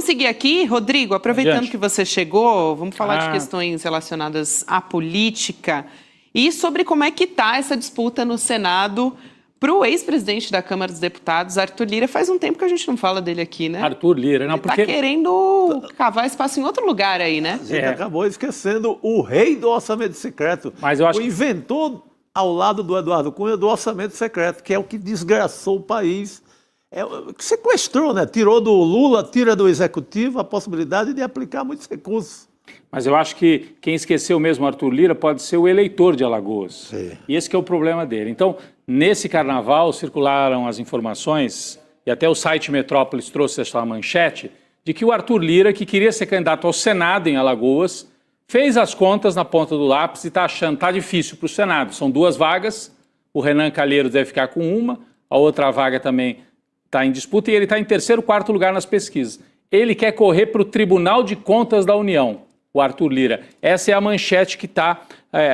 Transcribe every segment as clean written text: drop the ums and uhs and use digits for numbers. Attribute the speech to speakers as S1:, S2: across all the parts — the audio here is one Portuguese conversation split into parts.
S1: seguir aqui, Rodrigo, aproveitando
S2: Adiante.
S1: que você chegou, vamos falar de questões relacionadas à política e sobre como é que está essa disputa no Senado para o ex-presidente da Câmara dos Deputados, Arthur Lira. Faz um tempo que a gente não fala dele aqui, né?
S2: Arthur Lira, não,
S1: Ele
S2: porque...
S1: tá querendo cavar espaço em outro lugar aí, né?
S3: A gente acabou esquecendo o rei do orçamento secreto.
S2: Mas eu acho
S3: o inventor, ao lado do Eduardo Cunha, do orçamento secreto, que é o que desgraçou o país. É o que sequestrou, né? Tirou do Lula, tira do Executivo a possibilidade de aplicar muitos recursos.
S2: Mas eu acho que quem esqueceu mesmo o Arthur Lira pode ser o eleitor de Alagoas.
S3: Sim.
S2: E esse que é o problema dele. Então, nesse carnaval circularam as informações, e até o site Metrópolis trouxe essa manchete, de que o Arthur Lira, que queria ser candidato ao Senado em Alagoas, fez as contas na ponta do lápis e está achando que está difícil para o Senado. São 2 vagas, o Renan Calheiros deve ficar com uma, a outra vaga também está em disputa, e ele está em 3º, 4º lugar nas pesquisas. Ele quer correr para o Tribunal de Contas da União, o Arthur Lira. Essa é a manchete que está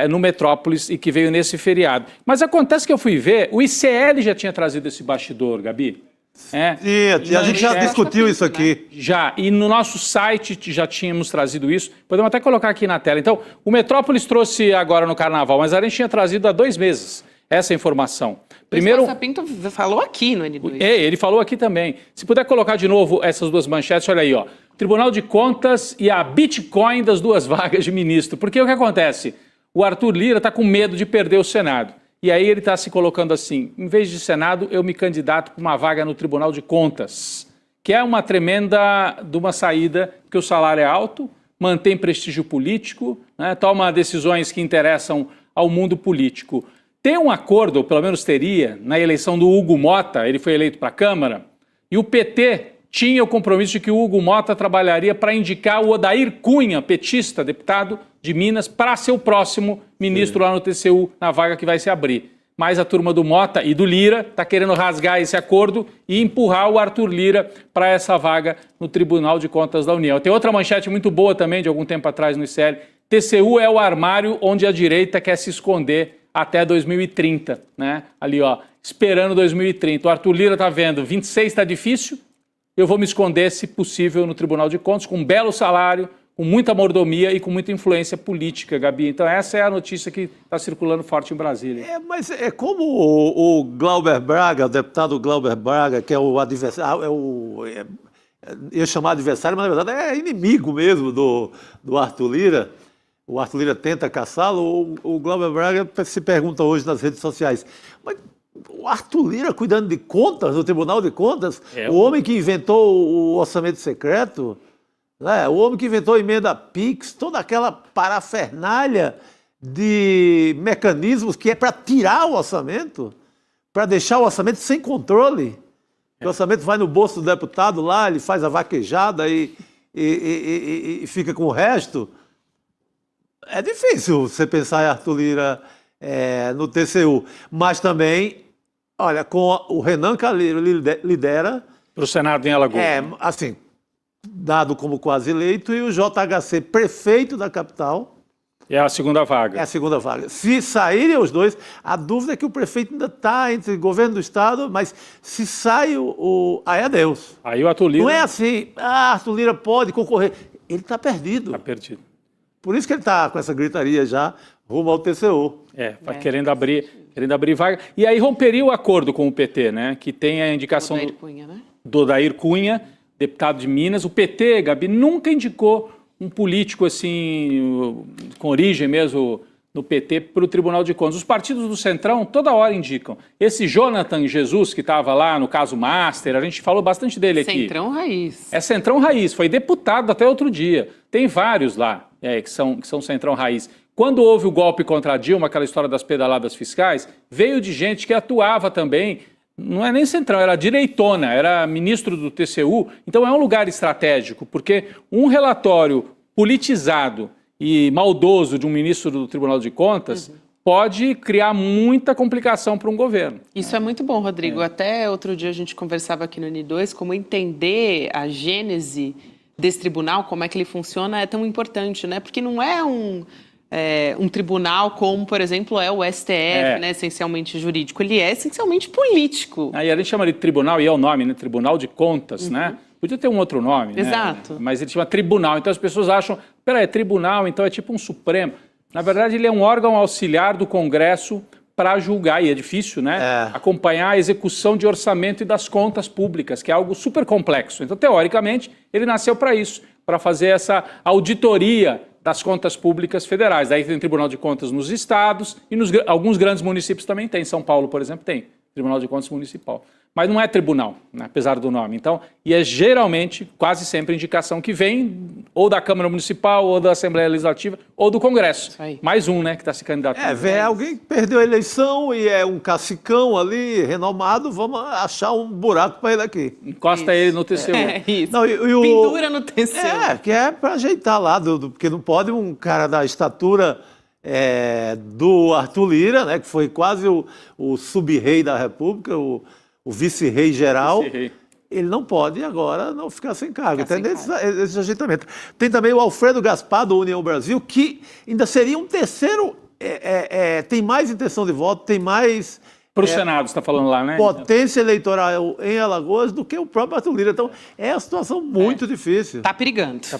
S2: no Metrópolis e que veio nesse feriado. Mas acontece que eu fui ver, o ICL já tinha trazido esse bastidor, Gabi.
S3: Sim, a gente já discutiu isso aqui.
S2: Já, e no nosso site já tínhamos trazido isso. Podemos até colocar aqui na tela. Então, o Metrópolis trouxe agora no Carnaval, mas a gente tinha trazido há 2 meses essa informação.
S1: Primeiro, o Pinto falou aqui no N2.
S2: Ele falou aqui também. Se puder colocar de novo essas 2 manchetes, olha aí, ó. Tribunal de Contas e a Bitcoin das 2 vagas de ministro. Porque o que acontece? O Arthur Lira está com medo de perder o Senado. E aí ele está se colocando assim, em vez de Senado, eu me candidato para uma vaga no Tribunal de Contas, que é uma tremenda de uma saída, porque o salário é alto, mantém prestígio político, né, toma decisões que interessam ao mundo político. Tem um acordo, ou pelo menos teria, na eleição do Hugo Mota, ele foi eleito para a Câmara, e o PT tinha o compromisso de que o Hugo Mota trabalharia para indicar o Odair Cunha, petista, deputado de Minas, para ser o próximo ministro lá no TCU, na vaga que vai se abrir. Mas a turma do Mota e do Lira está querendo rasgar esse acordo e empurrar o Arthur Lira para essa vaga no Tribunal de Contas da União. Tem outra manchete muito boa também, de algum tempo atrás no ICL. TCU é o armário onde a direita quer se esconder até 2030, né? Ali, ó, esperando 2030. O Arthur Lira está vendo, 26 está difícil, eu vou me esconder, se possível, no Tribunal de Contas, com um belo salário, com muita mordomia e com muita influência política, Gabi. Então essa é a notícia que está circulando forte em Brasília.
S3: Mas é como o Glauber Braga, o deputado Glauber Braga, que é o adversário, eu ia chamar adversário, mas na verdade é inimigo mesmo do Arthur Lira. O Arthur Lira tenta caçá-lo, o Glauber Braga se pergunta hoje nas redes sociais, mas o Arthur Lira cuidando de contas, no Tribunal de Contas, o homem que inventou o orçamento secreto, né? O homem que inventou a emenda PIX, toda aquela parafernália de mecanismos que é para tirar o orçamento, para deixar o orçamento sem controle. O orçamento vai no bolso do deputado lá, ele faz a vaquejada e fica com o resto. É difícil você pensar em Arthur Lira no TCU, mas também, olha, com o Renan Calheiros lidera...
S2: Para o Senado em Alagoas.
S3: Assim, dado como quase eleito, e o JHC prefeito da capital.
S2: É a 2ª vaga.
S3: É a 2ª vaga. Se saírem os dois, a dúvida é que o prefeito ainda está entre o governo do estado, mas se sai aí é Deus.
S2: Aí o Arthur Lira...
S3: Não é assim, Arthur Lira pode concorrer. Ele está perdido.
S2: Está perdido.
S3: Por isso que ele está com essa gritaria já rumo ao TCU.
S2: Querendo abrir vaga. E aí romperia o acordo com o PT, né? Que tem a indicação do Odair Cunha, deputado de Minas. O PT, Gabi, nunca indicou um político assim, com origem mesmo no PT, para o Tribunal de Contas. Os partidos do Centrão toda hora indicam. Esse Jonathan Jesus, que estava lá no caso Master, a gente falou bastante dele aqui.
S1: Centrão Raiz.
S2: É Centrão Raiz, foi deputado até outro dia. Tem vários lá que são Centrão Raiz. Quando houve o golpe contra a Dilma, aquela história das pedaladas fiscais, veio de gente que atuava também, não é nem Centrão, era direitona, era ministro do TCU. Então é um lugar estratégico, porque um relatório politizado e maldoso de um ministro do Tribunal de Contas pode criar muita complicação para um governo.
S1: Isso é muito bom, Rodrigo. Até outro dia a gente conversava aqui no N2 como entender a gênese desse tribunal, como é que ele funciona, é tão importante, né? Porque não é um tribunal como, por exemplo, é o STF, né, essencialmente jurídico. Ele é essencialmente político.
S2: Aí a gente chama de tribunal, e é o nome, né? Tribunal de Contas, né? Podia ter um outro nome, né?
S1: Exato.
S2: Mas ele chama tribunal. Então as pessoas acham, peraí, tribunal, então é tipo um Supremo. Na verdade, ele é um órgão auxiliar do Congresso para julgar, e é difícil, né? Acompanhar a execução de orçamento e das contas públicas, que é algo super complexo. Então, teoricamente, ele nasceu para isso, para fazer essa auditoria das contas públicas federais. Daí tem Tribunal de Contas nos estados e alguns grandes municípios também tem. São Paulo, por exemplo, tem Tribunal de Contas Municipal. Mas não é tribunal, né, apesar do nome. Então, e é geralmente, quase sempre, indicação que vem ou da Câmara Municipal, ou da Assembleia Legislativa, ou do Congresso.
S1: Isso aí.
S2: Mais um, né, que está se candidatando.
S3: Vem alguém que perdeu a eleição e é um cacicão ali, renomado, vamos achar um buraco para ele aqui.
S2: Encosta ele no TCU.
S1: Isso.
S3: Não,
S1: Pendura no TCU.
S3: Que é para ajeitar lá, porque não pode um cara da estatura do Arthur Lira, né, que foi quase o sub-rei da República, o vice-rei geral, ele não pode agora não ficar sem cargo. Tem esse ajeitamento. Tem também o Alfredo Gaspar, do União Brasil, que ainda seria um terceiro, tem mais intenção de voto, tem mais...
S2: Para o Senado, você está falando lá, né?
S3: Potência eleitoral em Alagoas do que o próprio Arthur Lira. Então, é uma situação muito difícil.
S1: Tá perigando.
S2: Tá